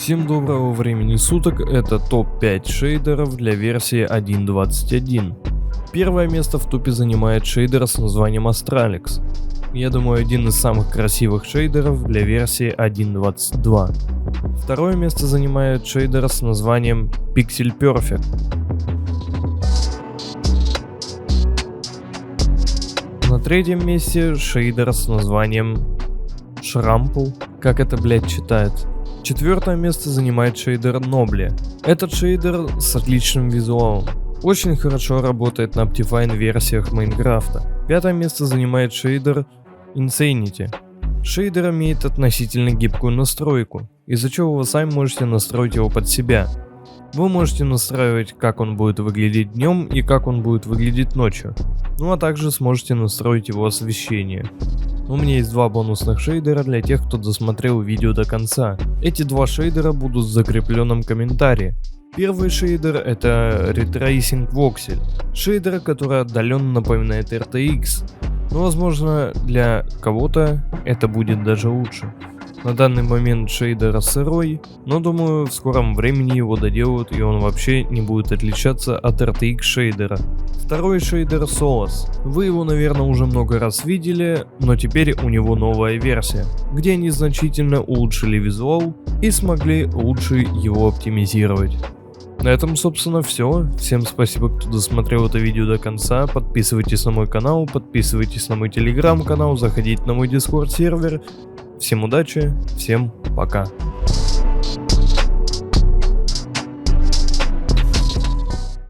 Всем доброго времени суток, это топ-5 шейдеров для версии 1.21. Первое место в топе занимает шейдер с названием Astralix. Я думаю, один из самых красивых шейдеров для версии 1.22. Второе место занимает шейдер с названием Pixel Perfect. На третьем месте шейдер с названием Шрампл, как это, блять, читается. Четвертое место занимает шейдер Nobly. Этот шейдер с отличным визуалом. Очень хорошо работает на Optifine версиях Майнкрафта. Пятое место занимает шейдер Insanity. Шейдер имеет относительно гибкую настройку, из-за чего вы сами можете настроить его под себя. Вы можете настраивать, как он будет выглядеть днем и как он будет выглядеть ночью. Ну а также сможете настроить его освещение. У меня есть два бонусных шейдера для тех, кто досмотрел видео до конца. Эти два шейдера будут в закрепленном комментарии. Первый шейдер — это Retracing Voxel. Шейдер, который отдаленно напоминает RTX. Но возможно для кого-то это будет даже лучше. На данный момент шейдер сырой, но думаю в скором времени его доделают и он вообще не будет отличаться от RTX шейдера. Второй шейдер Solas. Вы его, наверное, уже много раз видели, но теперь у него новая версия, где они значительно улучшили визуал и смогли лучше его оптимизировать. На этом, собственно, все. Всем спасибо, кто досмотрел это видео до конца. Подписывайтесь на мой канал, подписывайтесь на мой телеграм-канал, заходите на мой дискорд сервер. Всем удачи, всем пока.